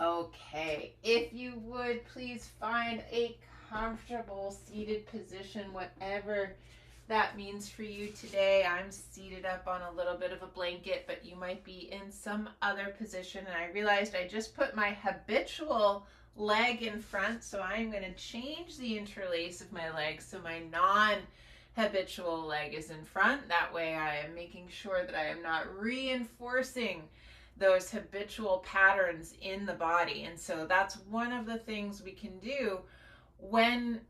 Okay, if you would please find a comfortable seated position, whatever that means for you today. I'm seated up on a little bit of a blanket, but you might be in some other position. And I realized I just put my habitual leg in front, so I'm going to change the interlace of my legs so my non-habitual leg is in front. That way I am making sure that I am not reinforcing those habitual patterns in the body. And so that's one of the things we can do when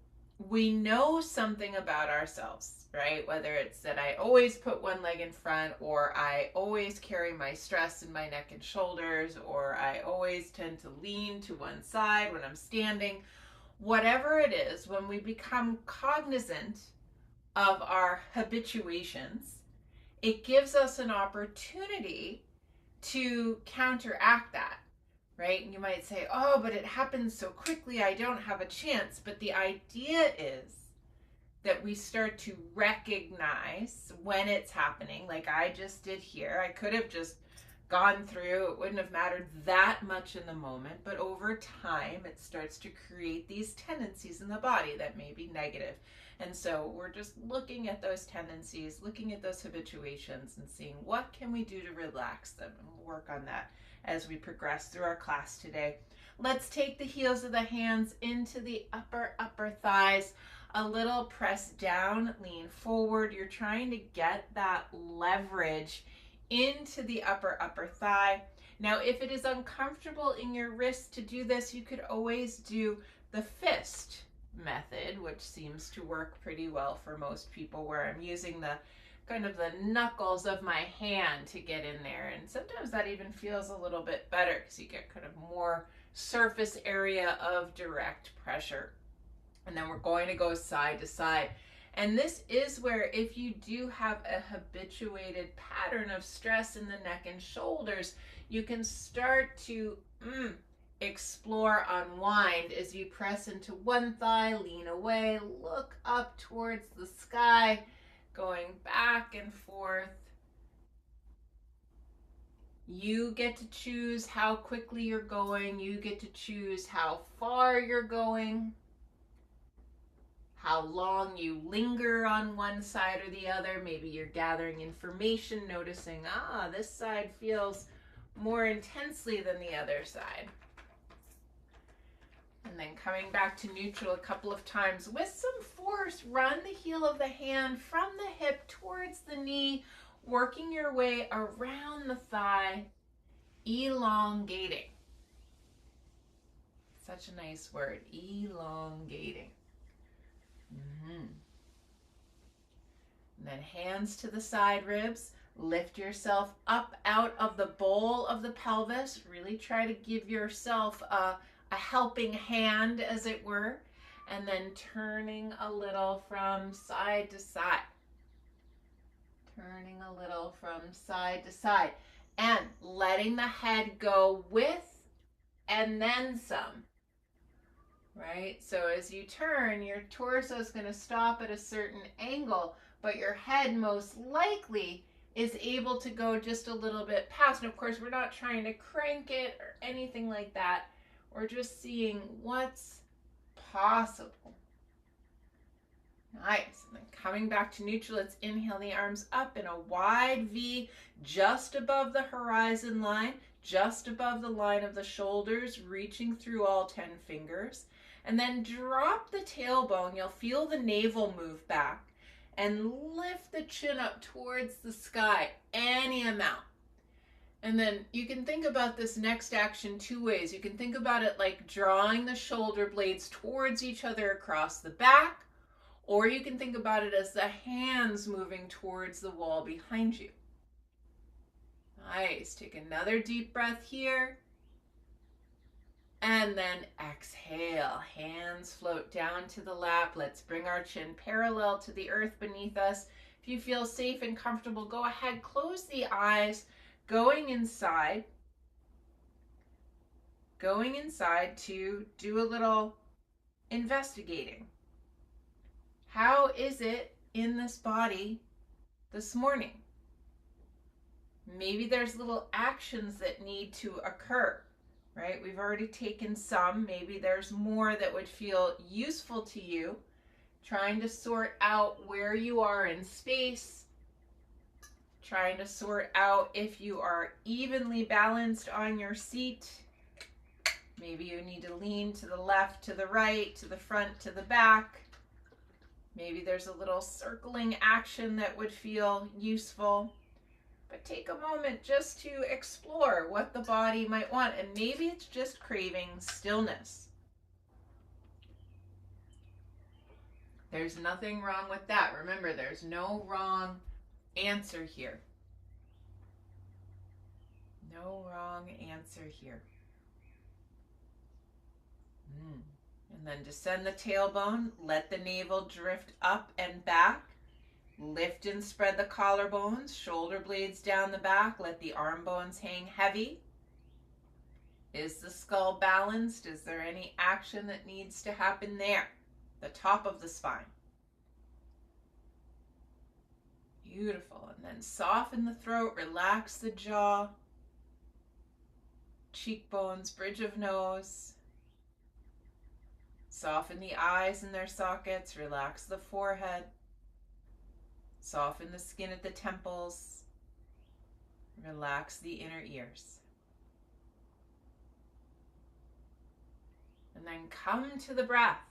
we know something about ourselves, right? Whether it's that I always put one leg in front, or I always carry my stress in my neck and shoulders, or I always tend to lean to one side when I'm standing. Whatever it is, when we become cognizant of our habituations, it gives us an opportunity to counteract that, right? And you might say, oh, but it happens so quickly, I don't have a chance. But the idea is that we start to recognize when it's happening, like I just did here. I could have just gone through, it wouldn't have mattered that much in the moment, but over time it starts to create these tendencies in the body that may be negative. And so we're just looking at those tendencies, looking at those habituations, and seeing what can we do to relax them. And we'll work on that as we progress through our class today. Let's take the heels of the hands into the upper thighs. A little press down, lean forward. You're trying to get that leverage into the upper thigh. Now, if it is uncomfortable in your wrist to do this, you could always do the fist method, which seems to work pretty well for most people, where I'm using the kind of the knuckles of my hand to get in there. And sometimes that even feels a little bit better because you get kind of more surface area of direct pressure. And then we're going to go side to side. And this is where, if you do have a habituated pattern of stress in the neck and shoulders, you can start to explore, unwind as you press into one thigh, lean away, look up towards the sky, going back and forth. You get to choose how quickly you're going. You get to choose how far you're going, how long you linger on one side or the other. Maybe you're gathering information, noticing, this side feels more intensely than the other side. And then coming back to neutral a couple of times with some force. Run the heel of the hand from the hip towards the knee, working your way around the thigh, elongating. Such a nice word, elongating. And then hands to the side ribs. Lift yourself up out of the bowl of the pelvis. Really try to give yourself a helping hand, as it were. And then turning a little from side to side. Turning a little from side to side. And letting the head go with and then some. Right? So as you turn, your torso is going to stop at a certain angle, but your head most likely is able to go just a little bit past. And of course, we're not trying to crank it or anything like that. We're just seeing what's possible. Nice. And then coming back to neutral, let's inhale the arms up in a wide V, just above the horizon line, just above the line of the shoulders, reaching through all 10 fingers. And then drop the tailbone. You'll feel the navel move back. And lift the chin up towards the sky, any amount. And then you can think about this next action two ways. You can think about it like drawing the shoulder blades towards each other across the back, or you can think about it as the hands moving towards the wall behind you. Nice. Take another deep breath here. And then exhale, hands float down to the lap. Let's bring our chin parallel to the earth beneath us. If you feel safe and comfortable, go ahead, close the eyes, going inside to do a little investigating. How is it in this body this morning? Maybe there's little actions that need to occur. right? We've already taken some. Maybe there's more that would feel useful to you. Trying to sort out where you are in space. Trying to sort out if you are evenly balanced on your seat. Maybe you need to lean to the left, to the right, to the front, to the back. Maybe there's a little circling action that would feel useful. But take a moment just to explore what the body might want. And maybe it's just craving stillness. There's nothing wrong with that. Remember, there's no wrong answer here. No wrong answer here. And then descend the tailbone. Let the navel drift up and back. Lift and spread the collarbones. Shoulder blades down the back. Let the arm bones hang heavy. Is the skull balanced? Is there any action that needs to happen there? The top of the spine. Beautiful. And then soften the throat. Relax the jaw. Cheekbones, bridge of nose. Soften the eyes in their sockets. Relax the forehead. Soften the skin at the temples. Relax the inner ears. And then come to the breath.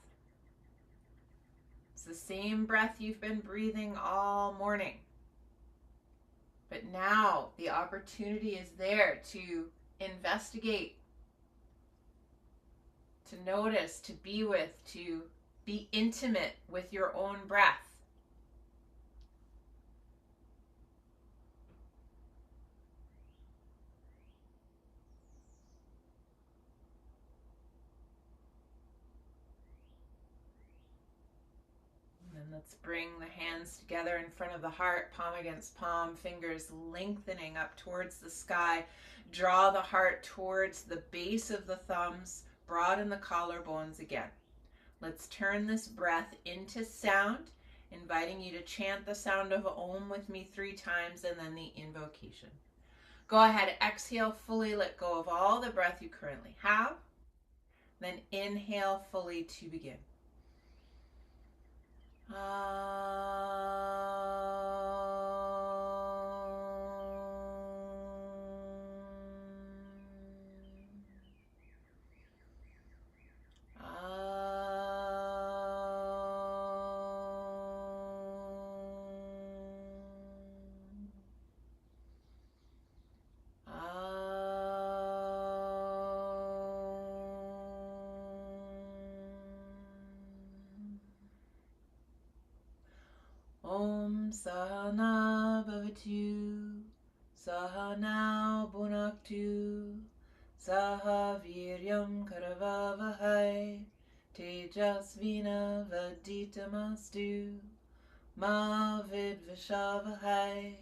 It's the same breath you've been breathing all morning. But now the opportunity is there to investigate, to notice, to be with, to be intimate with your own breath. And then let's bring the hands together in front of the heart, palm against palm, fingers lengthening up towards the sky. Draw the heart towards the base of the thumbs. Broaden the collarbones again. Let's turn this breath into sound, inviting you to chant the sound of Om with me 3 times and then the invocation. Go ahead, exhale fully, let go of all the breath you currently have. Then inhale fully to begin. Om Sahana Bhavatu, Sahana Bhunaktu, Saha Viryam Karavavahai, Tejasvina Vaditamastu, Ma Vidvishavahai.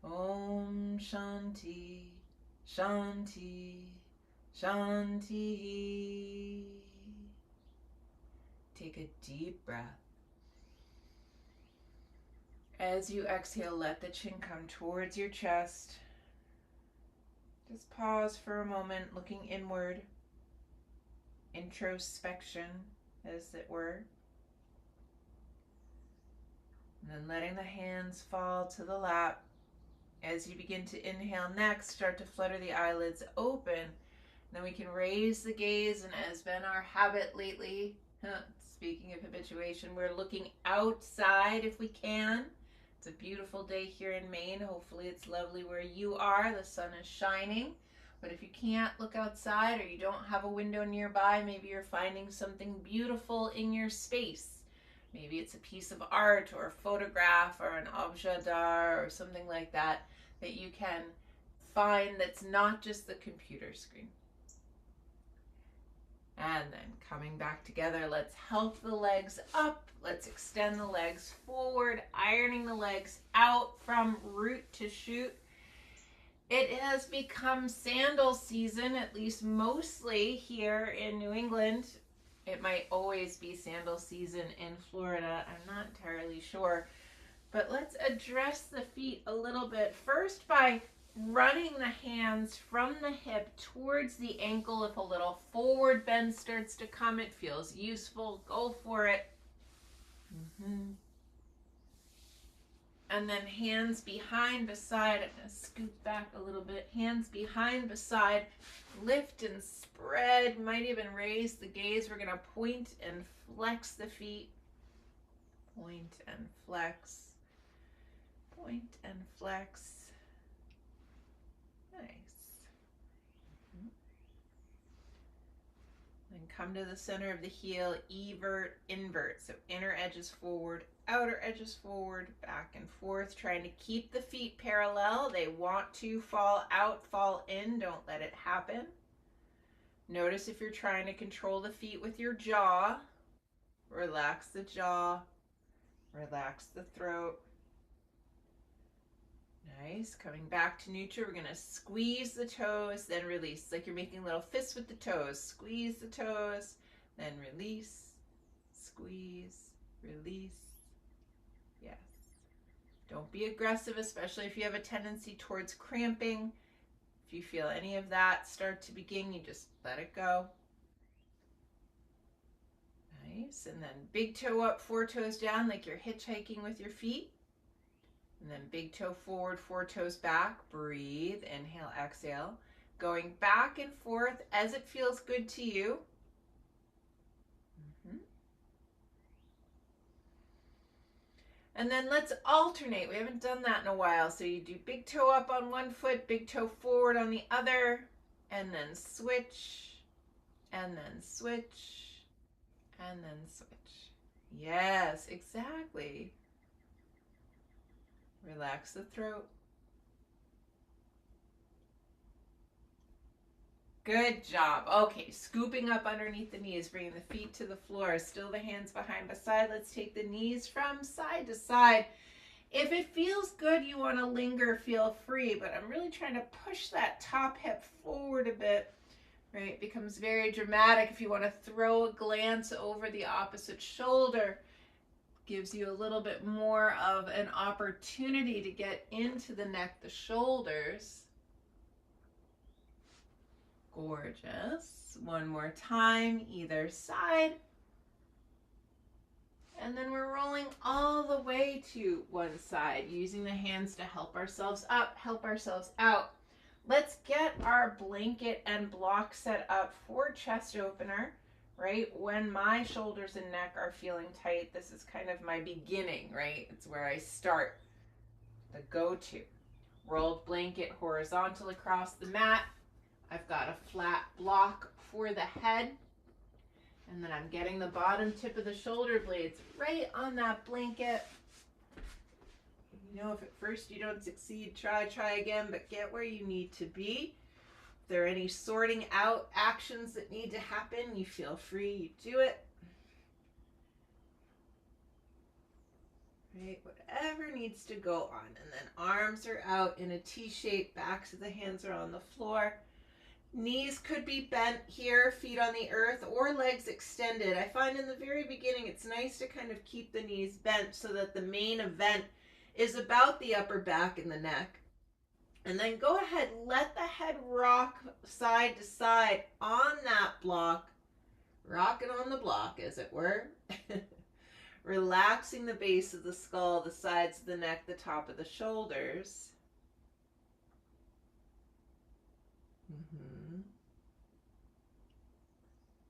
Om Shanti, Shanti, Shanti. Take a deep breath. As you exhale, let the chin come towards your chest. Just pause for a moment, looking inward. Introspection, as it were. And then letting the hands fall to the lap. As you begin to inhale next, start to flutter the eyelids open. Then we can raise the gaze, and as been our habit lately, speaking of habituation, we're looking outside if we can. It's a beautiful day here in Maine. Hopefully it's lovely where you are. The sun is shining. But if you can't look outside or you don't have a window nearby, maybe you're finding something beautiful in your space. Maybe it's a piece of art or a photograph or an objet d'art or something like that that you can find that's not just the computer screen. And then coming back together, let's help the legs up. Let's extend the legs forward, ironing the legs out from root to shoot. It has become sandal season, at least mostly here in New England. It might always be sandal season in Florida. I'm not entirely sure. But let's address the feet a little bit. First by running the hands from the hip towards the ankle. If a little forward bend starts to come, it feels useful, go for it. And then hands behind, beside. I'm going to scoot back a little bit. Hands behind, beside. Lift and spread. Might even raise the gaze. We're going to point and flex the feet. Point and flex. Point and flex. Nice. Then come to the center of the heel, evert, invert. So inner edges forward, outer edges forward, back and forth, trying to keep the feet parallel. They want to fall out, fall in. Don't let it happen. Notice if you're trying to control the feet with your jaw. Relax the jaw. Relax the throat. Nice. Coming back to neutral, we're going to squeeze the toes, then release. Like you're making little fists with the toes. Squeeze the toes, then release. Squeeze, release. Yes. Don't be aggressive, especially if you have a tendency towards cramping. If you feel any of that start to begin, you just let it go. Nice. And then big toe up, 4 toes down, like you're hitchhiking with your feet. And then big toe forward, 4 toes back. Breathe. Inhale, exhale. Going back and forth as it feels good to you. And then let's alternate. We haven't done that in a while. So you do big toe up on one foot, big toe forward on the other, and then switch, and then switch, and then switch. Yes, exactly. Relax the throat. Good job. Okay, scooping up underneath the knees, bringing the feet to the floor. Still the hands behind beside. Let's take the knees from side to side. If it feels good, you want to linger, feel free, but I'm really trying to push that top hip forward a bit. Right? It becomes very dramatic if you want to throw a glance over the opposite shoulder. Gives you a little bit more of an opportunity to get into the neck, the shoulders. Gorgeous. One more time, either side. And then we're rolling all the way to one side, using the hands to help ourselves up, help ourselves out. Let's get our blanket and block set up for chest opener. Right? When my shoulders and neck are feeling tight, this is kind of my beginning, right? It's where I start. The go-to. Rolled blanket horizontal across the mat. I've got a flat block for the head. And then I'm getting the bottom tip of the shoulder blades right on that blanket. You know, if at first you don't succeed, try again, but get where you need to be. If there are any sorting out actions that need to happen, you feel free, you do it. Right, whatever needs to go on. And then arms are out in a T shape, backs of the hands are on the floor. Knees could be bent here, feet on the earth, or legs extended. I find in the very beginning it's nice to kind of keep the knees bent so that the main event is about the upper back and the neck. And then go ahead, let the head rock side to side on that block. Rocking on the block, as it were. Relaxing the base of the skull, the sides of the neck, the top of the shoulders.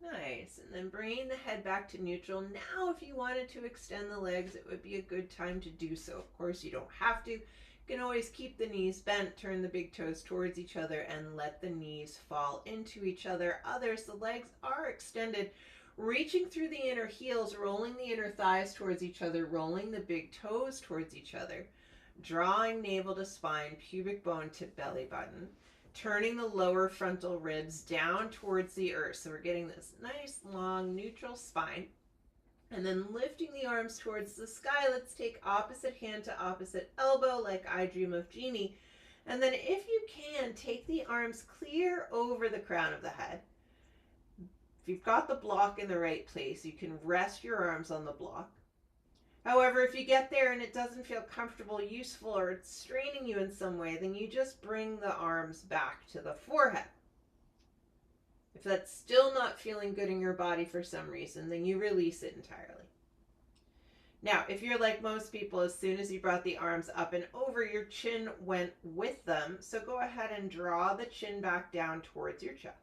Nice. And then bringing the head back to neutral. Now, if you wanted to extend the legs, it would be a good time to do so. Of course, you don't have to. You can always keep the knees bent, turn the big toes towards each other, and let the knees fall into each other. Others, the legs are extended, reaching through the inner heels, rolling the inner thighs towards each other, rolling the big toes towards each other, drawing navel to spine, pubic bone to belly button, turning the lower frontal ribs down towards the earth. So we're getting this nice, long, neutral spine. And then lifting the arms towards the sky. Let's take opposite hand to opposite elbow like I Dream of Jeannie. And then if you can, take the arms clear over the crown of the head. If you've got the block in the right place, you can rest your arms on the block. However, if you get there and it doesn't feel comfortable, useful, or it's straining you in some way, then you just bring the arms back to the forehead. If that's still not feeling good in your body for some reason, then you release it entirely. Now, if you're like most people, as soon as you brought the arms up and over, your chin went with them. So go ahead and draw the chin back down towards your chest.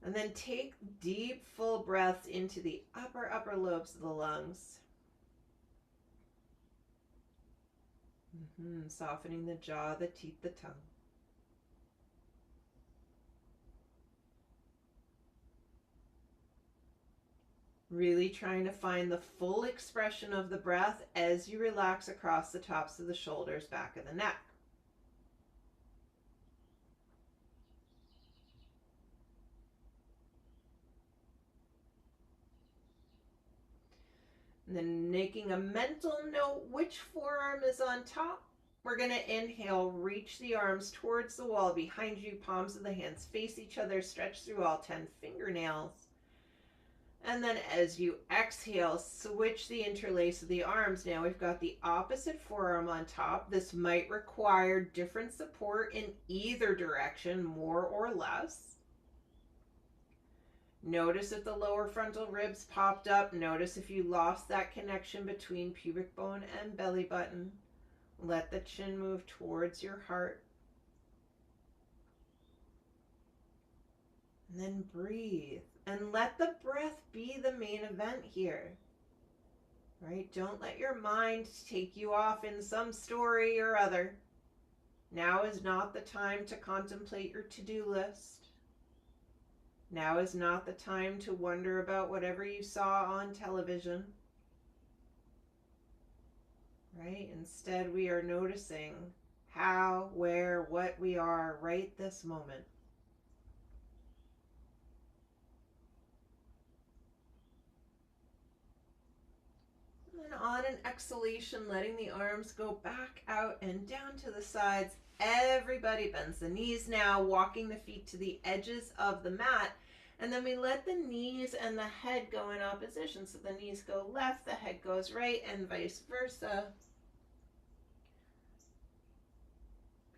And then take deep, full breaths into the upper lobes of the lungs. Softening the jaw, the teeth, the tongue. Really trying to find the full expression of the breath as you relax across the tops of the shoulders, back of the neck. And then making a mental note which forearm is on top. We're going to inhale, reach the arms towards the wall behind you, palms of the hands face each other, stretch through all 10 fingernails. And then as you exhale, switch the interlace of the arms. Now we've got the opposite forearm on top. This might require different support in either direction, more or less. Notice if the lower frontal ribs popped up. Notice if you lost that connection between pubic bone and belly button. Let the chin move towards your heart. And then breathe. And let the breath be the main event here. Right? Don't let your mind take you off in some story or other. Now is not the time to contemplate your to-do list. Now is not the time to wonder about whatever you saw on television. Right? Instead, we are noticing how, where, what we are right this moment. And on an exhalation, letting the arms go back out and down to the sides. Everybody bends the knees now, walking the feet to the edges of the mat. And then we let the knees and the head go in opposition. So the knees go left, the head goes right, and vice versa.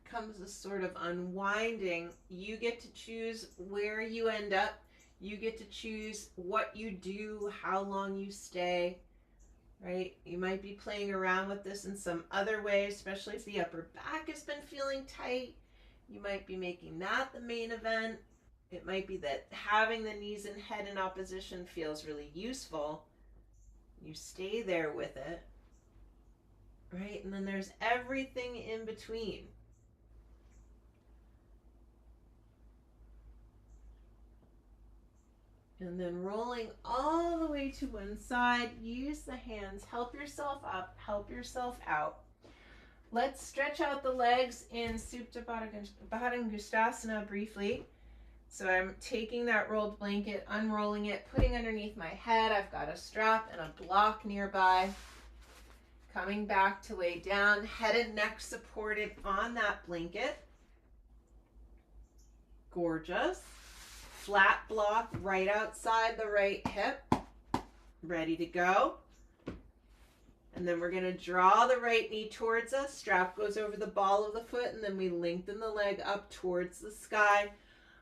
Becomes a sort of unwinding. You get to choose where you end up. You get to choose what you do, how long you stay. Right? You might be playing around with this in some other way, especially if the upper back has been feeling tight. You might be making that the main event. It might be that having the knees and head in opposition feels really useful. You stay there with it. Right? And then there's everything in between. And then rolling all the way to one side, use the hands, help yourself up, help yourself out. Let's stretch out the legs in Supta Bhadangasthasana briefly. So I'm taking that rolled blanket, unrolling it, putting underneath my head. I've got a strap and a block nearby. Coming back to lay down, head and neck supported on that blanket. Gorgeous. Flat block right outside the right hip. Ready to go. And then we're going to draw the right knee towards us. Strap goes over the ball of the foot, and then we lengthen the leg up towards the sky.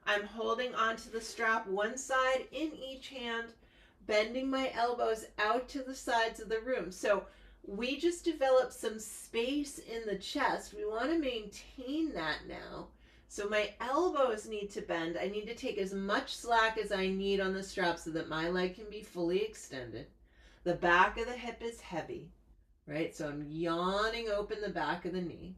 I'm holding onto the strap one side in each hand, bending my elbows out to the sides of the room. So we just developed some space in the chest. We want to maintain that now. So my elbows need to bend. I need to take as much slack as I need on the strap so that my leg can be fully extended. The back of the hip is heavy, right? So I'm yawning open the back of the knee.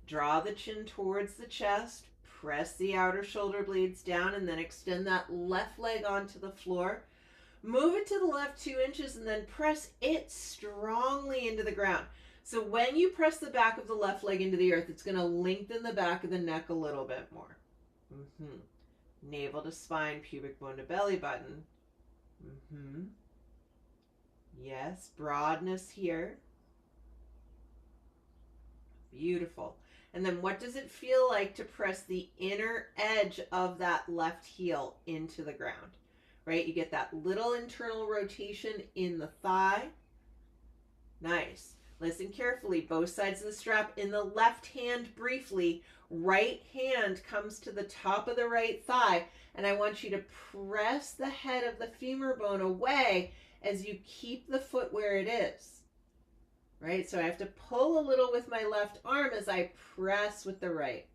Draw the chin towards the chest. Press the outer shoulder blades down and then extend that left leg onto the floor. Move it to the left 2 inches and then press it strongly into the ground. So when you press the back of the left leg into the earth, it's going to lengthen the back of the neck a little bit more. Navel to spine, pubic bone to belly button. Yes, broadness here. Beautiful. And then what does it feel like to press the inner edge of that left heel into the ground? right? You get that little internal rotation in the thigh. Nice. Listen carefully. Both sides of the strap in the left hand briefly. Right hand comes to the top of the right thigh. And I want you to press the head of the femur bone away as you keep the foot where it is. Right? So I have to pull a little with my left arm as I press with the right.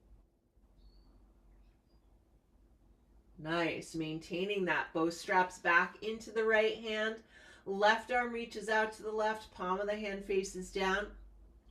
Nice. Maintaining that. Both straps back into the right hand. Left arm reaches out to the left. Palm of the hand faces down.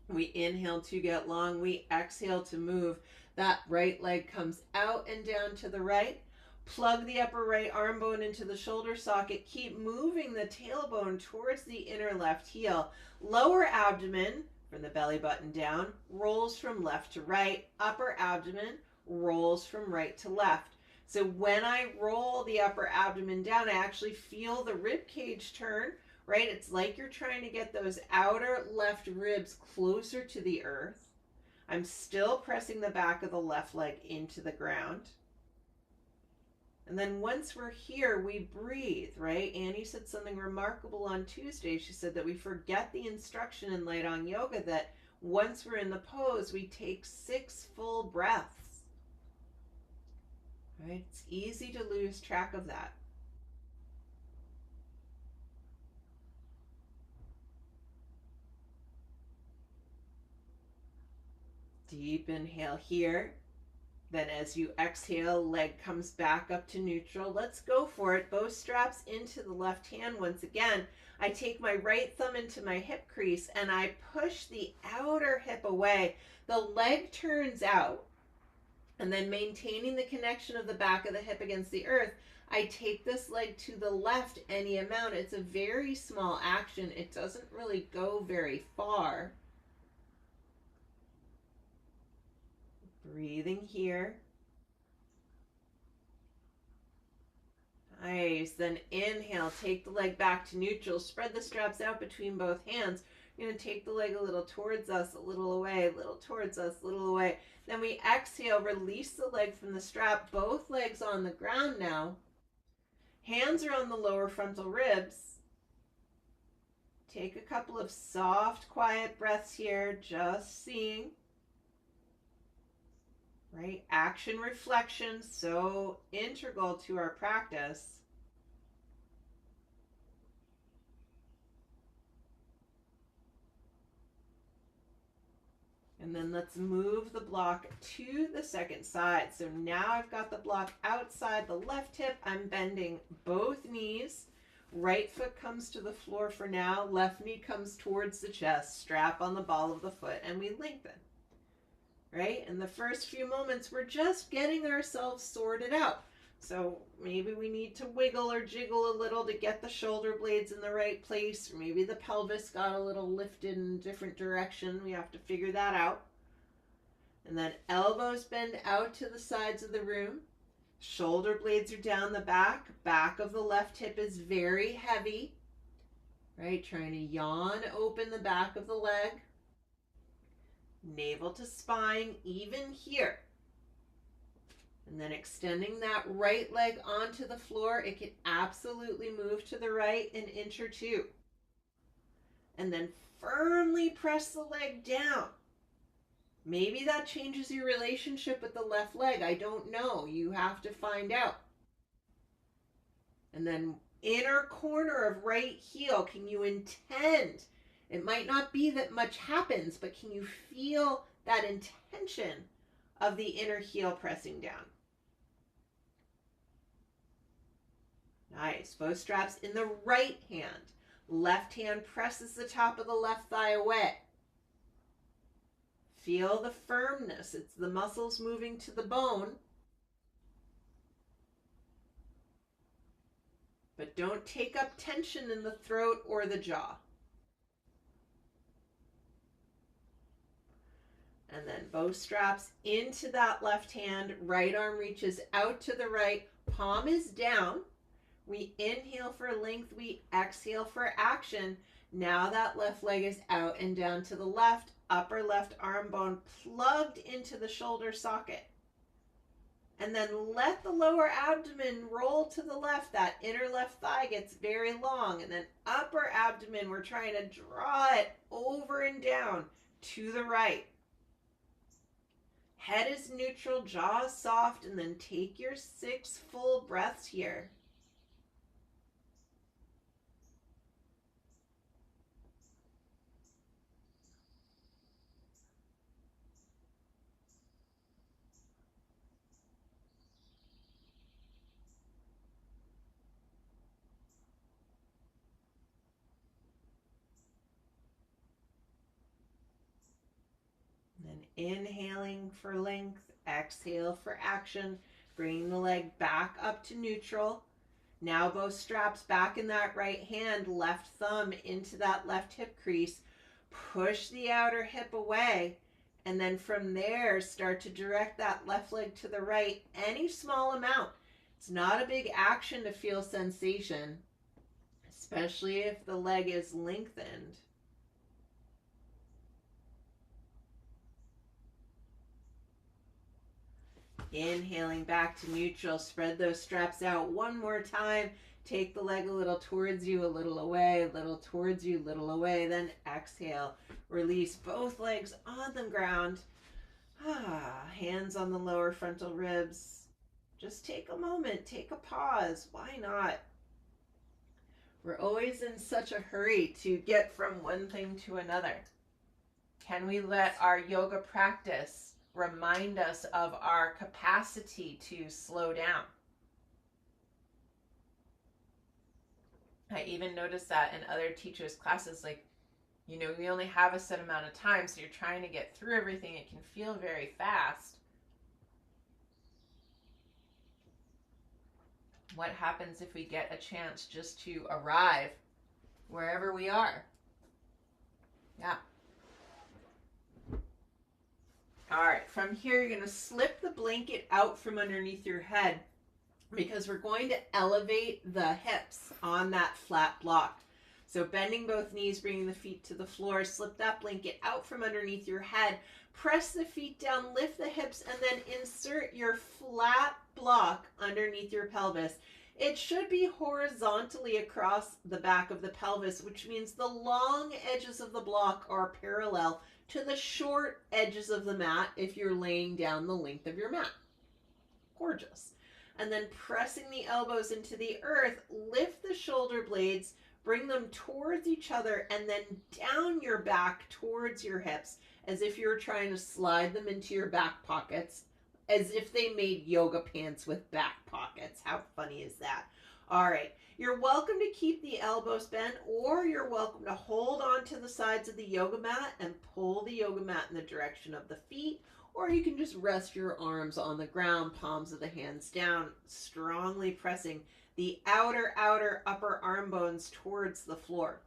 We inhale to get long. We exhale to move. That right leg comes out and down to the right. Plug the upper right arm bone into the shoulder socket. Keep moving the tailbone towards the inner left heel. Lower abdomen, from the belly button down, rolls from left to right. Upper abdomen rolls from right to left. So when I roll the upper abdomen down, I actually feel the rib cage turn, right? It's like you're trying to get those outer left ribs closer to the earth. I'm still pressing the back of the left leg into the ground. And then once we're here, we breathe, right? Annie said something remarkable on Tuesday. She said that we forget the instruction in Light on Yoga that once we're in the pose, we take 6 full breaths. Right? It's easy to lose track of that. Deep inhale here. Then as you exhale, leg comes back up to neutral. Let's go for it. Both straps into the left hand once again. I take my right thumb into my hip crease and I push the outer hip away. The leg turns out. And then maintaining the connection of the back of the hip against the earth, I take this leg to the left any amount. It's a very small action. It doesn't really go very far. Breathing here. Nice. Then inhale, take the leg back to neutral. Spread the straps out between both hands. You're going to take the leg a little towards us, a little away, a little towards us, a little away. Then we exhale, release the leg from the strap, both legs on the ground now. Hands are on the lower frontal ribs. Take a couple of soft, quiet breaths here, just seeing. Right? Action, reflection, so integral to our practice. And then let's move the block to the second side. So now I've got the block outside the left hip. I'm bending both knees. Right foot comes to the floor for now. Left knee comes towards the chest. Strap on the ball of the foot and we lengthen. Right? In the first few moments, we're just getting ourselves sorted out. So maybe we need to wiggle or jiggle a little to get the shoulder blades in the right place. Or maybe the pelvis got a little lifted in a different direction. We have to figure that out. And then elbows bend out to the sides of the room. Shoulder blades are down the back. Back of the left hip is very heavy. Right? Trying to yawn open the back of the leg. Navel to spine, even here. And then extending that right leg onto the floor. It can absolutely move to the right an inch or two. And then firmly press the leg down. Maybe that changes your relationship with the left leg. I don't know. You have to find out. And then inner corner of right heel. Can you intend? It might not be that much happens, but can you feel that intention of the inner heel pressing down? Nice. Both straps in the right hand. Left hand presses the top of the left thigh away. Feel the firmness. It's the muscles moving to the bone. But don't take up tension in the throat or the jaw. And then both straps into that left hand. Right arm reaches out to the right. Palm is down. We inhale for length. We exhale for action. Now that left leg is out and down to the left. Upper left arm bone plugged into the shoulder socket. And then let the lower abdomen roll to the left. That inner left thigh gets very long. And then upper abdomen, we're trying to draw it over and down to the right. Head is neutral, jaw is soft, and then take your 6 full breaths here. And inhaling for length, exhale for action, bringing the leg back up to neutral. Now both straps back in that right hand, left thumb into that left hip crease. Push the outer hip away, and then from there start to direct that left leg to the right, any small amount. It's not a big action to feel sensation, especially if the leg is lengthened. Inhaling back to neutral, spread those straps out one more time. Take the leg a little towards you, a little away, a little towards you, a little away. Then exhale. Release both legs on the ground. Hands on the lower frontal ribs. Just take a moment, take a pause. Why not? We're always in such a hurry to get from one thing to another. Can we let our yoga practice remind us of our capacity to slow down? I even noticed that in other teachers' classes, like, you know, we only have a set amount of time, so you're trying to get through everything. It can feel very fast. What happens if we get a chance just to arrive wherever we are? Yeah. All right, from here, you're going to slip the blanket out from underneath your head because we're going to elevate the hips on that flat block. So bending both knees, bringing the feet to the floor, slip that blanket out from underneath your head, press the feet down, lift the hips, and then insert your flat block underneath your pelvis. It should be horizontally across the back of the pelvis, which means the long edges of the block are parallel to the short edges of the mat if you're laying down the length of your mat. Gorgeous. And then pressing the elbows into the earth, lift the shoulder blades, bring them towards each other, and then down your back towards your hips, as if you're trying to slide them into your back pockets, as if they made yoga pants with back pockets. How funny is that? All right. You're welcome to keep the elbows bent, or you're welcome to hold on to the sides of the yoga mat and pull the yoga mat in the direction of the feet, or you can just rest your arms on the ground, palms of the hands down, strongly pressing the outer upper arm bones towards the floor.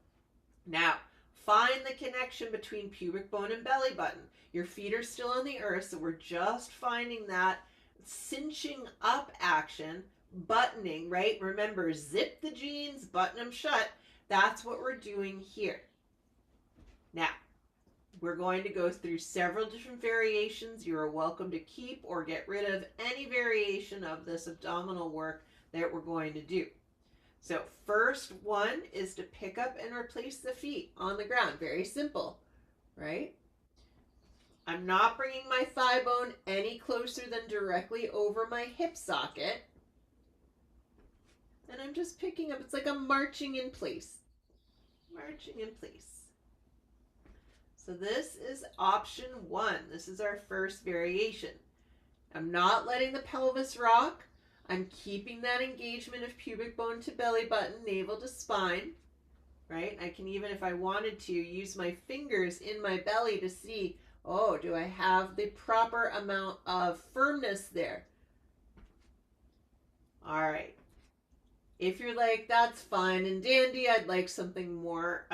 Now, find the connection between pubic bone and belly button. Your feet are still on the earth, so we're just finding that cinching up action. Buttoning, right? Remember, zip the jeans, button them shut. That's what we're doing here. Now, we're going to go through several different variations. You are welcome to keep or get rid of any variation of this abdominal work that we're going to do. So first one is to pick up and replace the feet on the ground. Very simple, right? I'm not bringing my thigh bone any closer than directly over my hip socket. And I'm just picking up, it's like I'm marching in place. Marching in place. So this is option 1. This is our first variation. I'm not letting the pelvis rock. I'm keeping that engagement of pubic bone to belly button, navel to spine, right? I can even, if I wanted to, use my fingers in my belly to see, oh, do I have the proper amount of firmness there? All right. If you're like, that's fine and dandy, I'd like something more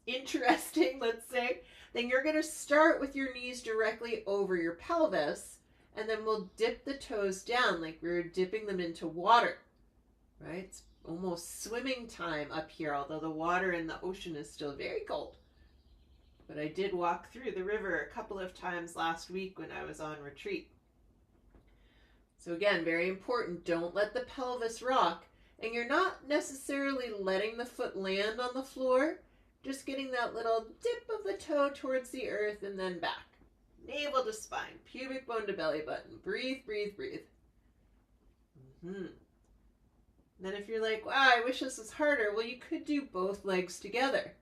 interesting, let's say, then you're going to start with your knees directly over your pelvis, and then we'll dip the toes down like we were dipping them into water, right? It's almost swimming time up here, although the water in the ocean is still very cold. But I did walk through the river a couple of times last week when I was on retreat. So again, very important, don't let the pelvis rock. And you're not necessarily letting the foot land on the floor, just getting that little dip of the toe towards the earth and then back. Navel to spine, pubic bone to belly button. Breathe, breathe, breathe. Then if you're like, wow, I wish this was harder, well, you could do both legs together.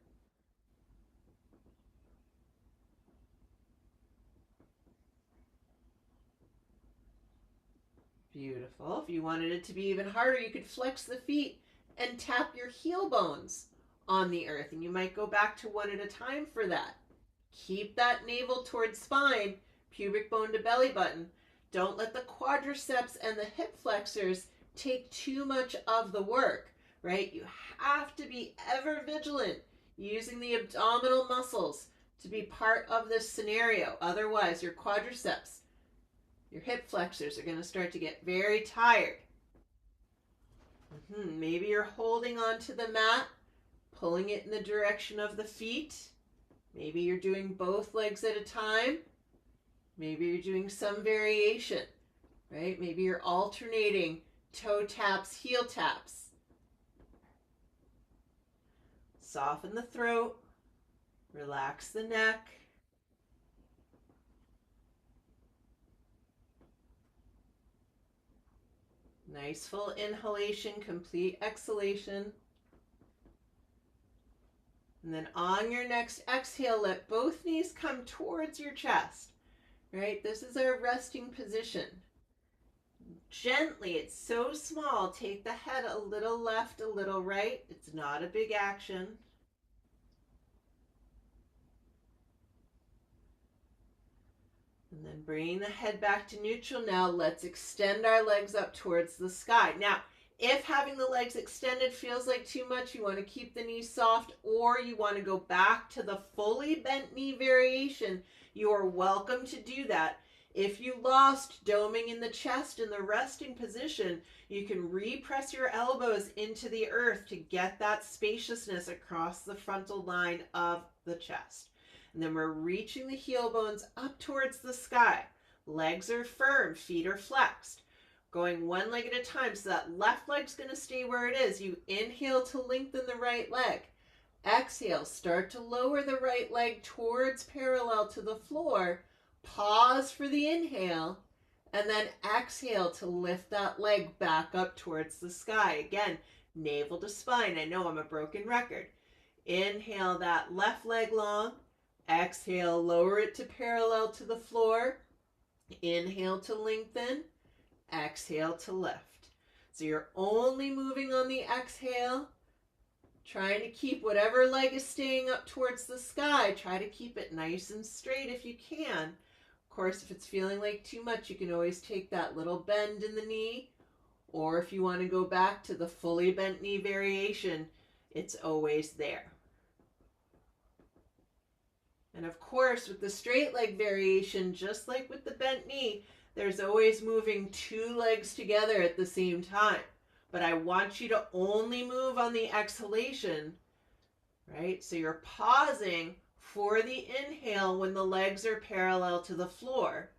Beautiful. If you wanted it to be even harder, you could flex the feet and tap your heel bones on the earth. And you might go back to one at a time for that. Keep that navel towards spine, pubic bone to belly button. Don't let the quadriceps and the hip flexors take too much of the work, right? You have to be ever vigilant using the abdominal muscles to be part of this scenario. Otherwise, your quadriceps, your hip flexors are going to start to get very tired. Maybe you're holding onto the mat, pulling it in the direction of the feet. Maybe you're doing both legs at a time. Maybe you're doing some variation, right? Maybe you're alternating toe taps, heel taps. Soften the throat. Relax the neck. Nice full inhalation, complete exhalation. And then on your next exhale, let both knees come towards your chest, right? This is our resting position. Gently, it's so small, take the head a little left, a little right. It's not a big action. And then bringing the head back to neutral. Now let's extend our legs up towards the sky. Now, if having the legs extended feels like too much, you want to keep the knees soft, or you want to go back to the fully bent knee variation, you are welcome to do that. If you lost doming in the chest in the resting position, you can repress your elbows into the earth to get that spaciousness across the frontal line of the chest. And then we're reaching the heel bones up towards the sky. Legs are firm, feet are flexed. Going one leg at a time, so that left leg's going to stay where it is. You inhale to lengthen the right leg. Exhale, start to lower the right leg towards parallel to the floor. Pause for the inhale, and then exhale to lift that leg back up towards the sky. Again, navel to spine. I know I'm a broken record. Inhale that left leg long. Exhale, lower it to parallel to the floor. Inhale to lengthen. Exhale to lift. So you're only moving on the exhale, trying to keep whatever leg is staying up towards the sky. Try to keep it nice and straight if you can. Of course, if it's feeling like too much, you can always take that little bend in the knee, or if you want to go back to the fully bent knee variation, it's always there. And of course, with the straight leg variation, just like with the bent knee, there's always moving two legs together at the same time. But I want you to only move on the exhalation, right? So you're pausing for the inhale when the legs are parallel to the floor.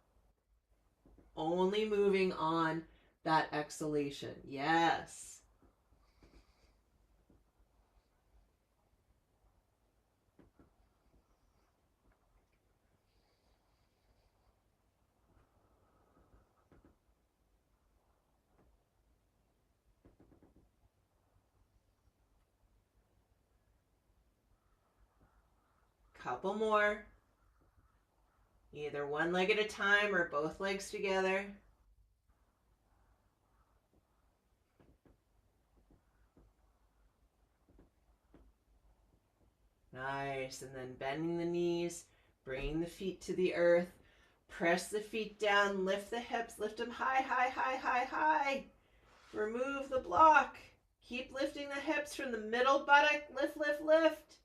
Only moving on that exhalation. Yes. Couple more. Either one leg at a time or both legs together. Nice. And then bending the knees, bringing the feet to the earth. Press the feet down, lift the hips, lift them high, high, high, high, high. Remove the block. Keep lifting the hips from the middle buttock. Lift, lift, lift.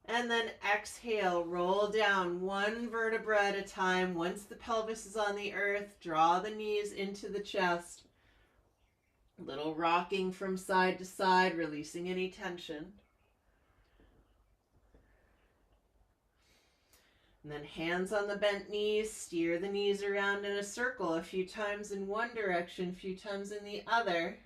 And then exhale, roll down one vertebra at a time. Once the pelvis is on the earth, draw the knees into the chest. A little rocking from side to side, releasing any tension. And then hands on the bent knees, steer the knees around in a circle, a few times in one direction, a few times in the other.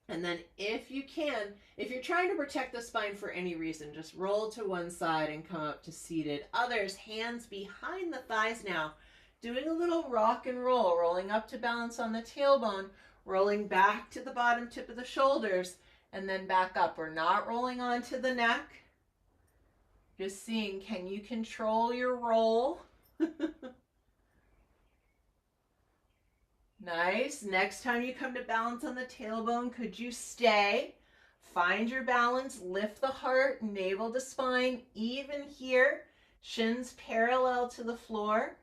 And then if you can, if you're trying to protect the spine for any reason, just roll to one side and come up to seated. Others, hands behind the thighs now, doing a little rock and roll, rolling up to balance on the tailbone, rolling back to the bottom tip of the shoulders, and then back up. We're not rolling onto the neck. Just seeing, can you control your roll? Nice. Next time you come to balance on the tailbone, could you stay? Find your balance, lift the heart, navel to spine, even here, shins parallel to the floor.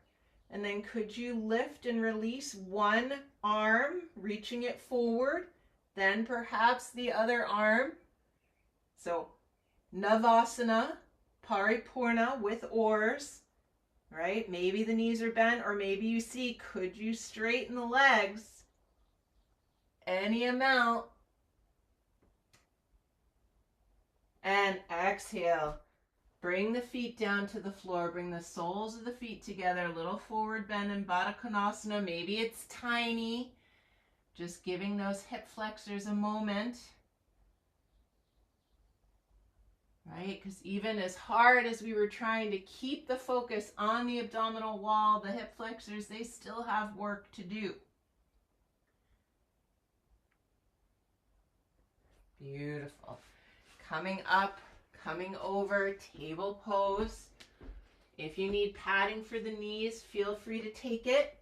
And then could you lift and release one arm, reaching it forward, then perhaps the other arm. So Navasana, Paripurna with oars. Right? Maybe the knees are bent, or maybe you see, could you straighten the legs? Any amount. And exhale. Bring the feet down to the floor. Bring the soles of the feet together. A little forward bend in Baddha Konasana. Maybe it's tiny. Just giving those hip flexors a moment. Right? Because even as hard as we were trying to keep the focus on the abdominal wall, the hip flexors, they still have work to do. Beautiful. Coming up, coming over, table pose. If you need padding for the knees, feel free to take it.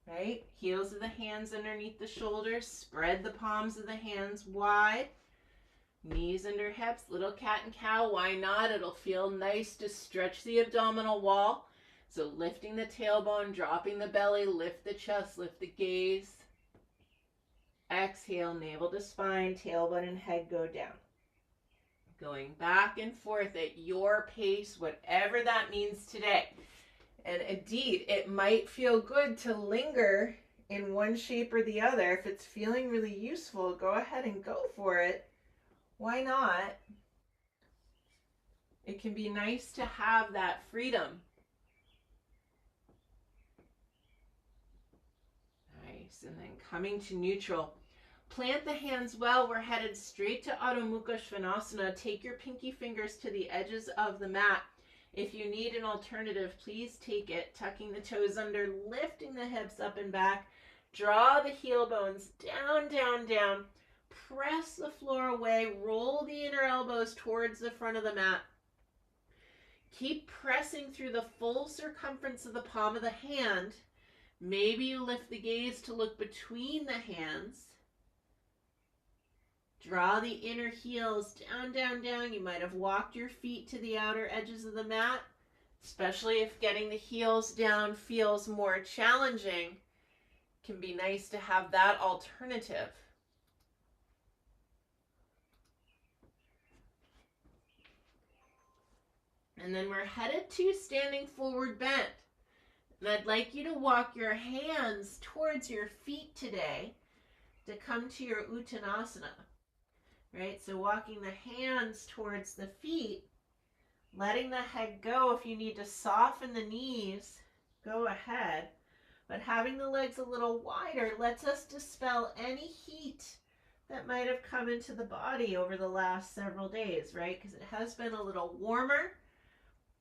Right? Heels of the hands underneath the shoulders. Spread the palms of the hands wide. Knees under hips, little cat and cow. Why not? It'll feel nice to stretch the abdominal wall. So lifting the tailbone, dropping the belly, lift the chest, lift the gaze. Exhale, navel to spine, tailbone and head go down. Going back and forth at your pace, whatever that means today. And indeed, it might feel good to linger in one shape or the other. If it's feeling really useful, go ahead and go for it. Why not? It can be nice to have that freedom. Nice. And then coming to neutral. Plant the hands well. We're headed straight to Adho Mukha Svanasana. Take your pinky fingers to the edges of the mat. If you need an alternative, please take it. Tucking the toes under, lifting the hips up and back. Draw the heel bones down, down, down. Press the floor away. Roll the inner elbows towards the front of the mat. Keep pressing through the full circumference of the palm of the hand. Maybe you lift the gaze to look between the hands. Draw the inner heels down, down, down. You might have walked your feet to the outer edges of the mat, especially if getting the heels down feels more challenging. It can be nice to have that alternative. And then we're headed to standing forward bend. And I'd like you to walk your hands towards your feet today to come to your Uttanasana. Right, so walking the hands towards the feet, letting the head go. If you need to soften the knees, go ahead. But having the legs a little wider lets us dispel any heat that might have come into the body over the last several days, right? Because it has been a little warmer.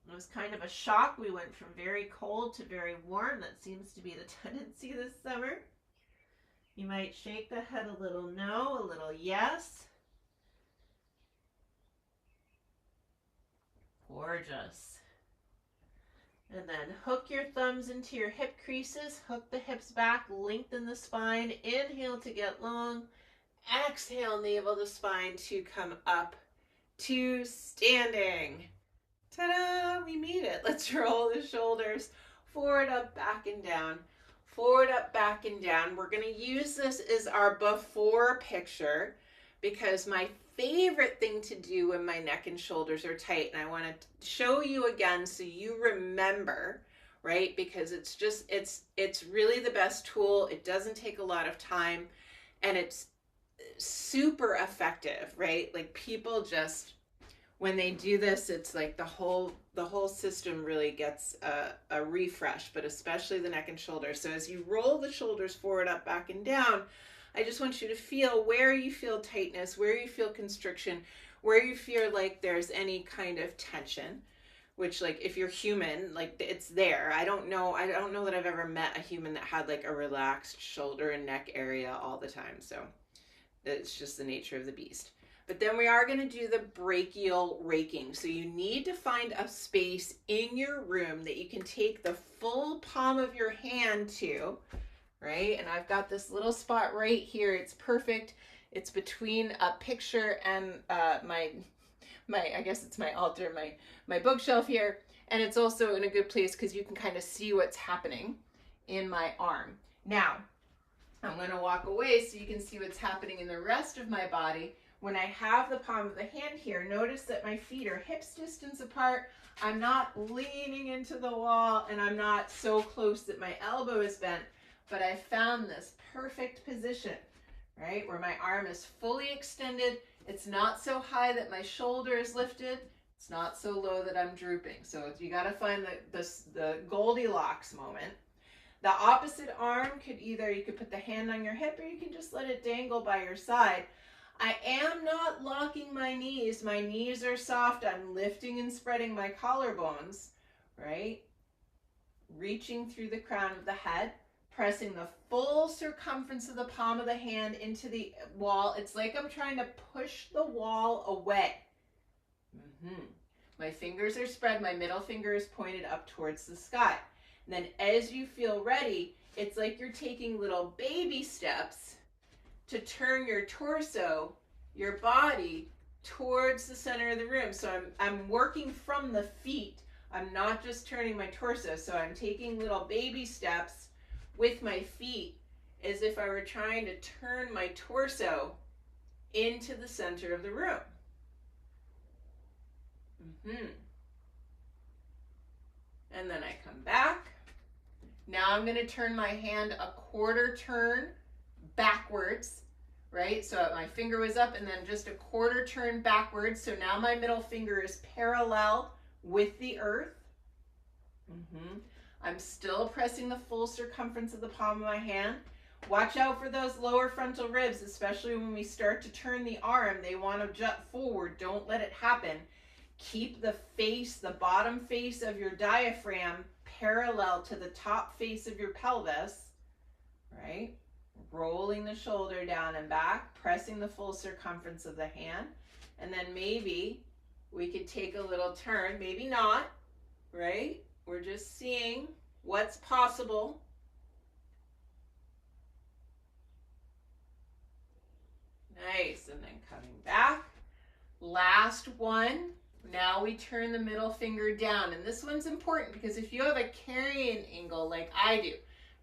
It was kind of a shock. We went from very cold to very warm. That seems to be the tendency this summer. You might shake the head a little no, a little yes. Gorgeous. And then hook your thumbs into your hip creases, hook the hips back, lengthen the spine, inhale to get long, exhale, navel the spine to come up to standing. Ta-da, we made it. Let's roll the shoulders forward, up, back, and down. Forward, up, back, and down. We're going to use this as our before picture because my favorite thing to do when my neck and shoulders are tight, and I want to show you again so you remember, right? Because it's really the best tool. It doesn't take a lot of time, and it's super effective, right? Like people just, when they do this, it's like the whole system really gets a refresh, but especially the neck and shoulders. So as you roll the shoulders forward, up, back, and down, I just want you to feel where you feel tightness, where you feel constriction, where you feel like there's any kind of tension, which, like, if you're human, like, it's there. I don't know that I've ever met a human that had like a relaxed shoulder and neck area all the time. So it's just the nature of the beast. But then we are going to do the brachial raking. So you need to find a space in your room that you can take the full palm of your hand to, right? And I've got this little spot right here. It's perfect. It's between a picture and my I guess it's my altar, my bookshelf here. And it's also in a good place because you can kind of see what's happening in my arm. Now, I'm going to walk away so you can see what's happening in the rest of my body. When I have the palm of the hand here, notice that my feet are hips distance apart. I'm not leaning into the wall, and I'm not so close that my elbow is bent, but I found this perfect position, right? Where my arm is fully extended. It's not so high that my shoulder is lifted. It's not so low that I'm drooping. So you got to find the Goldilocks moment. The opposite arm could either, you could put the hand on your hip or you can just let it dangle by your side. I am not locking my knees. My knees are soft. I'm lifting and spreading my collarbones, right? Reaching through the crown of the head, pressing the full circumference of the palm of the hand into the wall. It's like I'm trying to push the wall away. My fingers are spread. My middle finger is pointed up towards the sky. And then as you feel ready, it's like you're taking little baby steps to turn your torso, your body, towards the center of the room. So I'm working from the feet. I'm not just turning my torso. So I'm taking little baby steps with my feet as if I were trying to turn my torso into the center of the room. And then I come back. Now I'm going to turn my hand a quarter turn backwards, right? So my finger was up and then just a quarter turn backwards. So now my middle finger is parallel with the earth. I'm still pressing the full circumference of the palm of my hand. Watch out for those lower frontal ribs, especially when we start to turn the arm. They want to jut forward. Don't let it happen. Keep the face, the bottom face of your diaphragm parallel to the top face of your pelvis, right? Rolling the shoulder down and back, pressing the full circumference of the hand. And then maybe we could take a little turn, maybe not, right? We're just seeing what's possible. Nice, and then coming back. Last one. Now we turn the middle finger down, and this one's important because if you have a carrying angle like I do,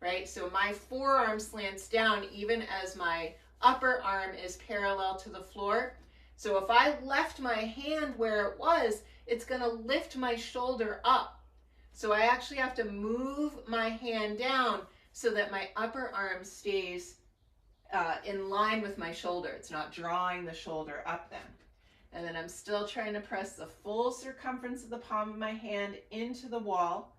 right? So my forearm slants down even as my upper arm is parallel to the floor. So if I left my hand where it was, it's going to lift my shoulder up. So I actually have to move my hand down so that my upper arm stays in line with my shoulder. It's not drawing the shoulder up then. And then I'm still trying to press the full circumference of the palm of my hand into the wall.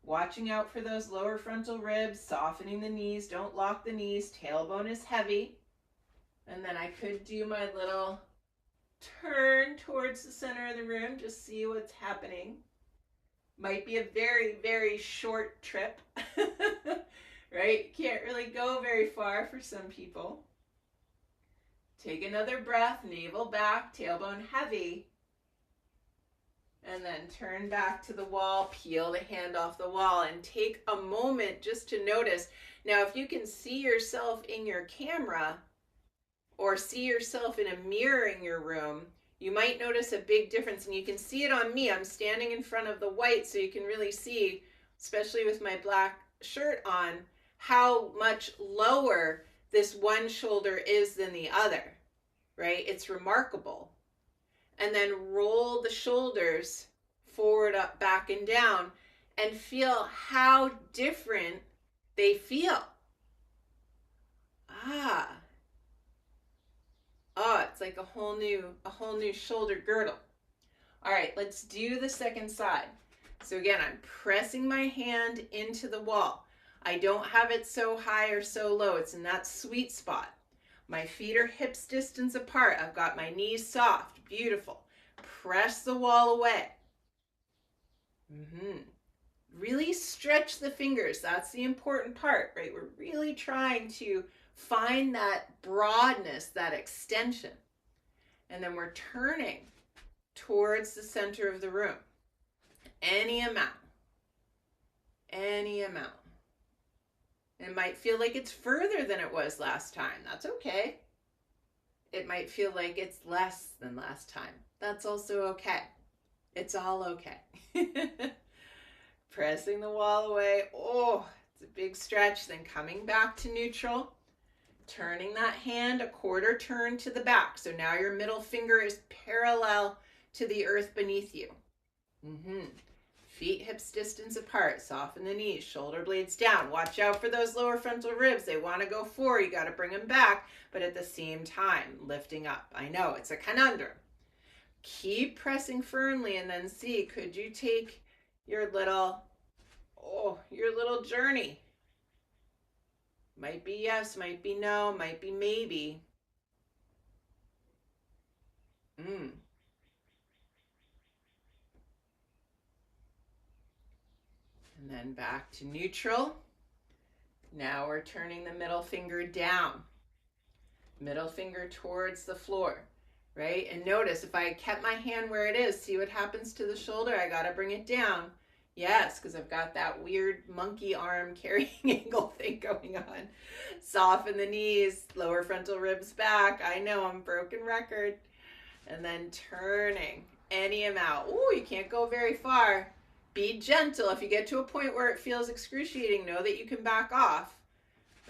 Watching out for those lower frontal ribs, softening the knees. Don't lock the knees. Tailbone is heavy. And then I could do my little turn towards the center of the room. Just see what's happening. Might be a very, very short trip. Right? Can't really go very far for some people. Take another breath, navel back, tailbone heavy. And then turn back to the wall, peel the hand off the wall, and take a moment just to notice. Now, if you can see yourself in your camera or see yourself in a mirror in your room, you might notice a big difference. And you can see it on me. I'm standing in front of the white, so you can really see, especially with my black shirt on, how much lower this one shoulder is than the other, right? It's remarkable. And then roll the shoulders forward, up, back, and down, and feel how different they feel. Oh, it's like a whole new shoulder girdle. All right, let's do the second side. So again, I'm pressing my hand into the wall. I don't have it so high or so low. It's in that sweet spot. My feet are hips distance apart. I've got my knees soft. Beautiful. Press the wall away. Really stretch the fingers. That's the important part, right? We're really trying to find that broadness, that extension. And then we're turning towards the center of the room. Any amount. Any amount. It might feel like it's further than it was last time. That's okay. It might feel like it's less than last time. That's also okay. It's all okay. Pressing the wall away. Oh, it's a big stretch. Then coming back to neutral. Turning that hand a quarter turn to the back. So now your middle finger is parallel to the earth beneath you. Feet hips distance apart. Soften the knees. Shoulder blades down. Watch out for those lower frontal ribs. They want to go forward. You got to bring them back, but at the same time, lifting up. I know it's a conundrum. Keep pressing firmly and then see, could you take your little journey? Might be yes, might be no, might be maybe. And then back to neutral. Now we're turning the middle finger down. Middle finger towards the floor, right? And notice if I kept my hand where it is, see what happens to the shoulder? I got to bring it down. Yes, because I've got that weird monkey arm carrying angle thing going on. Soften the knees, lower frontal ribs back. I know, I'm broken record. And then turning any amount. Ooh, you can't go very far. Be gentle. If you get to a point where it feels excruciating, know that you can back off,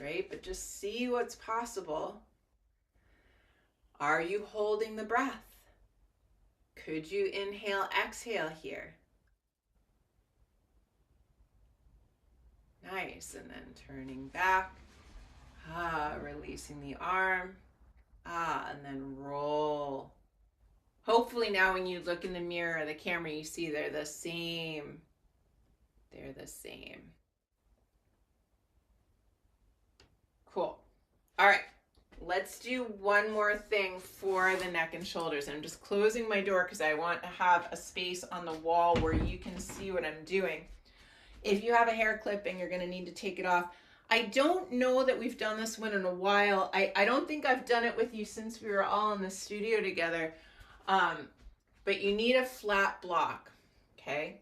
right? But just see what's possible. Are you holding the breath? Could you inhale, exhale here? Nice. And then turning back. Releasing the arm. And then roll. Hopefully now when you look in the mirror or the camera, you see they're the same. They're the same. Cool. All right. Let's do one more thing for the neck and shoulders. I'm just closing my door because I want to have a space on the wall where you can see what I'm doing. If you have a hair clipping, you're going to need to take it off. I don't know that we've done this one in a while. I don't think I've done it with you since we were all in the studio together. But you need a flat block, okay?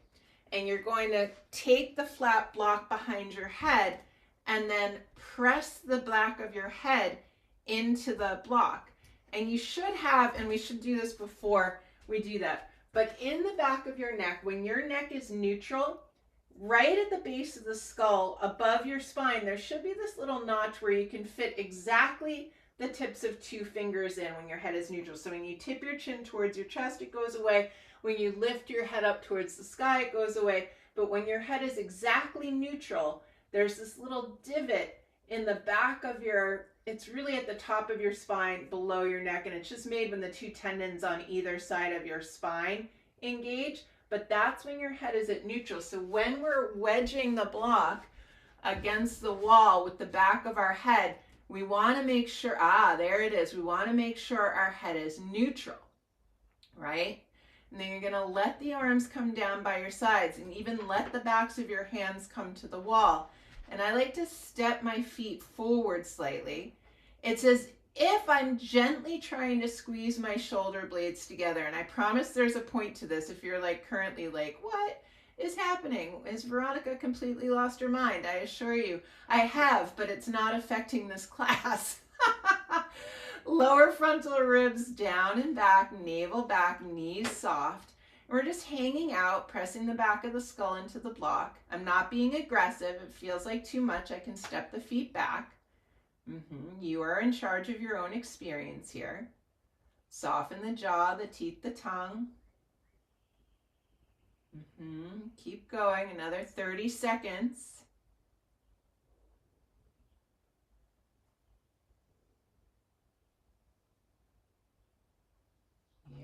And you're going to take the flat block behind your head and then press the back of your head into the block. And you should have, and we should do this before we do that, but in the back of your neck, when your neck is neutral, right at the base of the skull, above your spine, there should be this little notch where you can fit exactly the tips of 2 fingers in when your head is neutral. So when you tip your chin towards your chest, it goes away. When you lift your head up towards the sky, it goes away. But when your head is exactly neutral, there's this little divot in the back of your, it's really at the top of your spine below your neck, and it's just made when the 2 tendons on either side of your spine engage. But that's when your head is at neutral. So when we're wedging the block against the wall with the back of our head, we want to make sure, there it is. We want to make sure our head is neutral, right? And then you're going to let the arms come down by your sides and even let the backs of your hands come to the wall. And I like to step my feet forward slightly. It's as if I'm gently trying to squeeze my shoulder blades together. And I promise there's a point to this. If you're like currently like, what is happening? Has Veronica completely lost her mind? I assure you, I have, but it's not affecting this class. Lower frontal ribs down and back, navel back, knees soft. We're just hanging out, pressing the back of the skull into the block. I'm not being aggressive. It feels like too much. I can step the feet back. You are in charge of your own experience here. Soften the jaw, the teeth, the tongue. Keep going, another 30 seconds.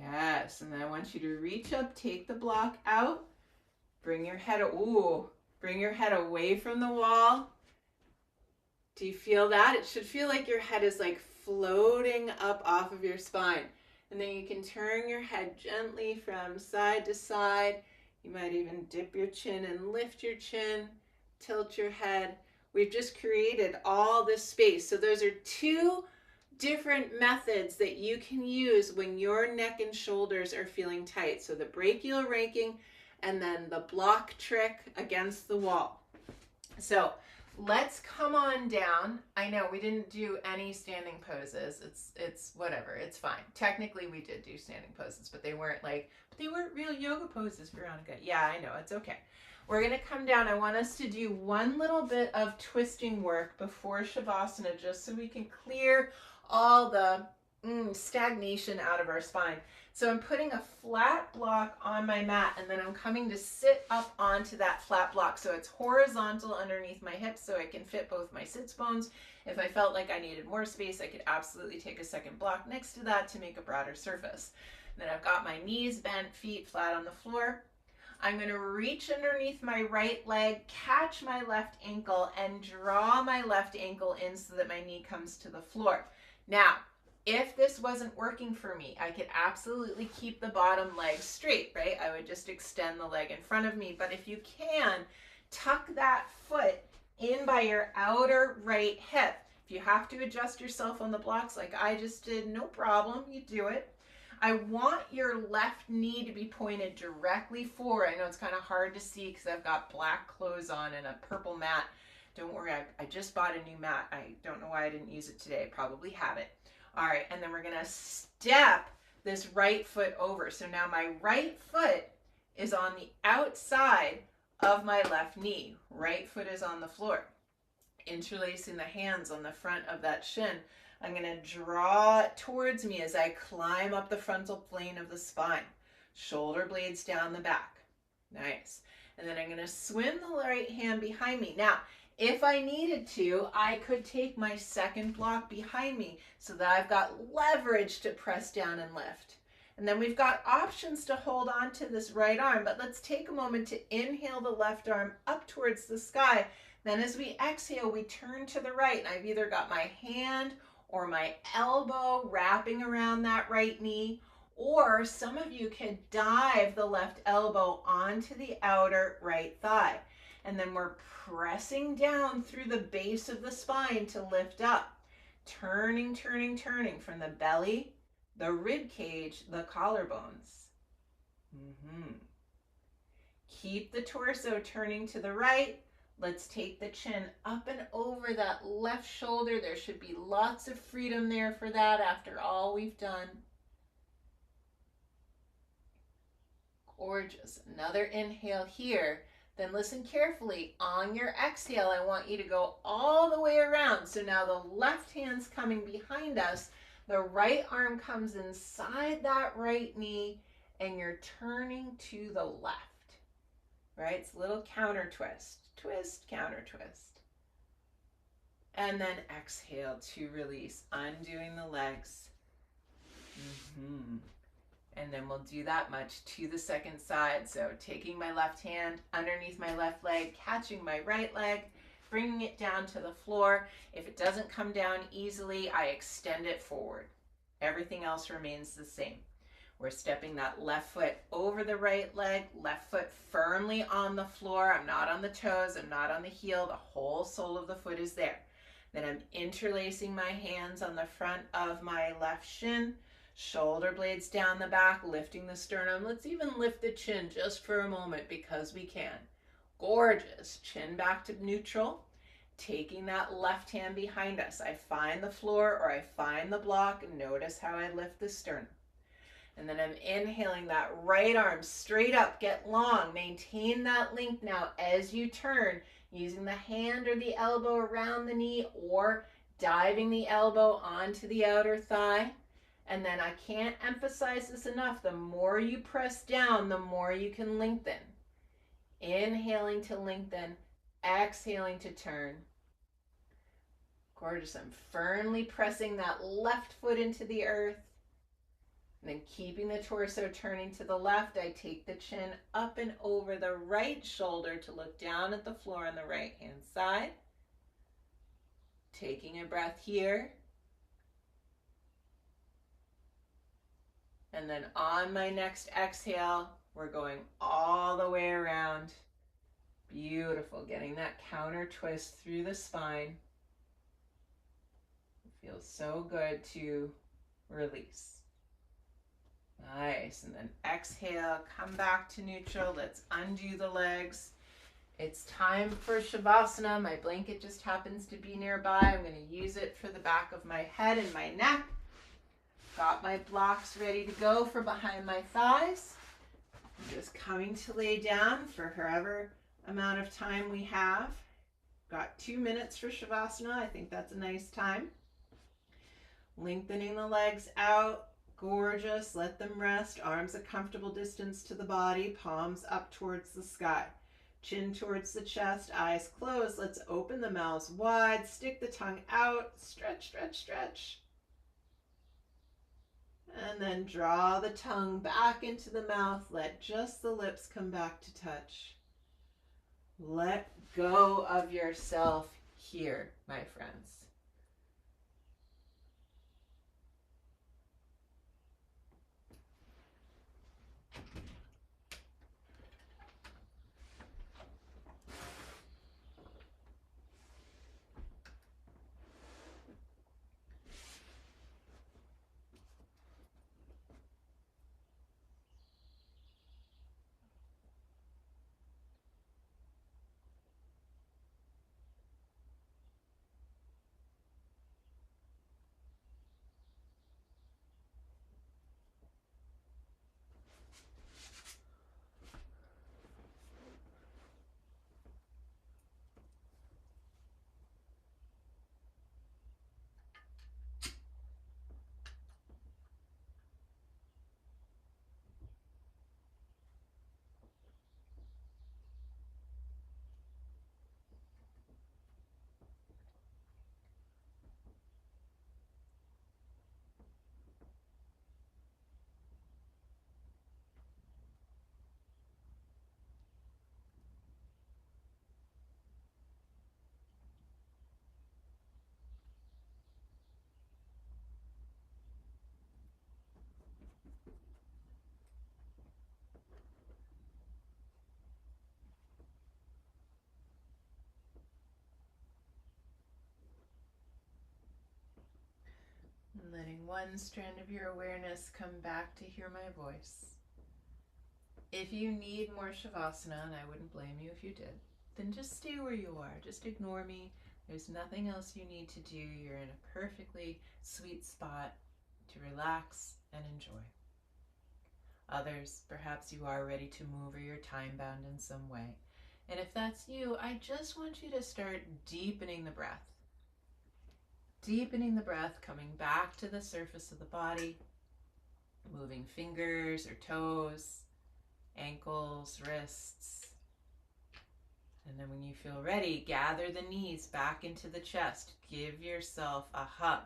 Yes, and then I want you to reach up, take the block out, bring your head, bring your head away from the wall. Do you feel that? It should feel like your head is like floating up off of your spine. And then you can turn your head gently from side to side. You might even dip your chin and lift your chin, tilt your head. We've just created all this space. So those are two different methods that you can use when your neck and shoulders are feeling tight. So the brachial raking and then the block trick against the wall. So let's come on down. I know we didn't do any standing poses. It's whatever. It's fine. Technically we did do standing poses, but they weren't real yoga poses, Veronica. Yeah, I know. It's okay. We're going to come down. I want us to do one little bit of twisting work before Shavasana, just so we can clear all the stagnation out of our spine. So I'm putting a flat block on my mat, and then I'm coming to sit up onto that flat block. So it's horizontal underneath my hips so I can fit both my sits bones. If I felt like I needed more space, I could absolutely take a second block next to that to make a broader surface. And then I've got my knees bent, feet flat on the floor. I'm going to reach underneath my right leg, catch my left ankle, and draw my left ankle in so that my knee comes to the floor. Now, if this wasn't working for me, I could absolutely keep the bottom leg straight, right? I would just extend the leg in front of me. But if you can, tuck that foot in by your outer right hip. If you have to adjust yourself on the blocks like I just did, no problem, you do it. I want your left knee to be pointed directly forward. I know it's kind of hard to see because I've got black clothes on and a purple mat. Don't worry, I just bought a new mat. I don't know why I didn't use it today. I probably have it. All right, and then we're going to step this right foot over. So now my right foot is on the outside of my left knee. Right foot is on the floor. Interlacing the hands on the front of that shin. I'm going to draw it towards me as I climb up the frontal plane of the spine. Shoulder blades down the back. Nice. And then I'm going to swim the right hand behind me. Now, if I needed to, I could take my second block behind me so that I've got leverage to press down and lift. And then we've got options to hold on to this right arm, but let's take a moment to inhale the left arm up towards the sky. Then as we exhale, we turn to the right, and I've either got my hand or my elbow wrapping around that right knee, or some of you could dive the left elbow onto the outer right thigh. And then we're pressing down through the base of the spine to lift up. Turning, turning, turning from the belly, the rib cage, the collarbones. Keep the torso turning to the right. Let's take the chin up and over that left shoulder. There should be lots of freedom there for that after all we've done. Gorgeous. Another inhale here. Then listen carefully. On your exhale, I want you to go all the way around. So now the left hand's coming behind us. The right arm comes inside that right knee, and you're turning to the left. Right? It's a little counter twist. Twist, counter twist. And then exhale to release, undoing the legs. And then we'll do that much to the second side. So taking my left hand underneath my left leg, catching my right leg, bringing it down to the floor. If it doesn't come down easily, I extend it forward. Everything else remains the same. We're stepping that left foot over the right leg, left foot firmly on the floor. I'm not on the toes, I'm not on the heel. The whole sole of the foot is there. Then I'm interlacing my hands on the front of my left shin. Shoulder blades down the back, lifting the sternum. Let's even lift the chin just for a moment because we can. Gorgeous. Chin back to neutral. Taking that left hand behind us. I find the floor or I find the block. Notice how I lift the sternum. And then I'm inhaling that right arm straight up. Get long. Maintain that length now as you turn, using the hand or the elbow around the knee or diving the elbow onto the outer thigh. And then I can't emphasize this enough. The more you press down, the more you can lengthen. Inhaling to lengthen, exhaling to turn. Gorgeous. I'm firmly pressing that left foot into the earth. And then keeping the torso turning to the left, I take the chin up and over the right shoulder to look down at the floor on the right hand side. Taking a breath here. And then on my next exhale, we're going all the way around. Beautiful. Getting that counter twist through the spine. It feels so good to release. Nice. And then exhale, come back to neutral. Let's undo the legs. It's time for Shavasana. My blanket just happens to be nearby. I'm going to use it for the back of my head and my neck. Got my blocks ready to go for behind my thighs. I'm just coming to lay down for however amount of time we have. Got 2 minutes for Shavasana. I think that's a nice time. Lengthening the legs out. Gorgeous. Let them rest. Arms a comfortable distance to the body. Palms up towards the sky. Chin towards the chest. Eyes closed. Let's open the mouths wide. Stick the tongue out. Stretch, stretch, stretch. And then draw the tongue back into the mouth. Let just the lips come back to touch. Let go of yourself here, my friends. And letting one strand of your awareness come back to hear my voice. If you need more Shavasana, and I wouldn't blame you if you did, then just stay where you are. Just ignore me. There's nothing else you need to do. You're in a perfectly sweet spot to relax and enjoy. Others, perhaps you are ready to move or you're time-bound in some way. And if that's you, I just want you to start deepening the breath. Deepening the breath, coming back to the surface of the body, moving fingers or toes, ankles, wrists. And then when you feel ready, gather the knees back into the chest. Give yourself a hug.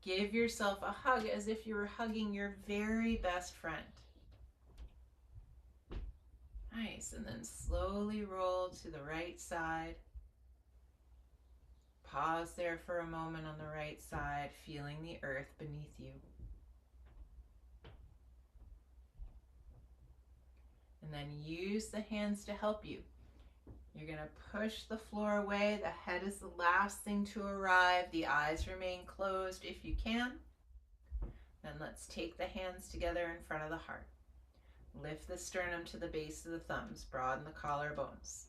Give yourself a hug as if you were hugging your very best friend. Nice. And then slowly roll to the right side. Pause there for a moment on the right side, feeling the earth beneath you. And then use the hands to help you. You're going to push the floor away. The head is the last thing to arrive. The eyes remain closed if you can. Then let's take the hands together in front of the heart. Lift the sternum to the base of the thumbs. Broaden the collarbones.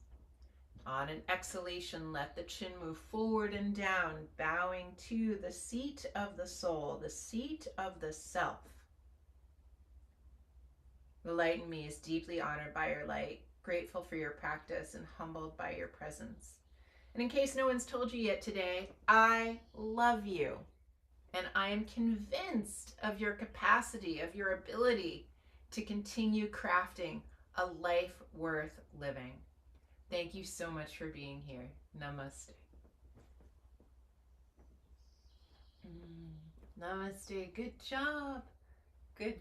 On an exhalation, let the chin move forward and down, bowing to the seat of the soul, the seat of the self. The light in me is deeply honored by your light, grateful for your practice, and humbled by your presence. And in case no one's told you yet today, I love you. And I am convinced of your capacity, of your ability to continue crafting a life worth living. Thank you so much for being here. Namaste. Namaste. Good job.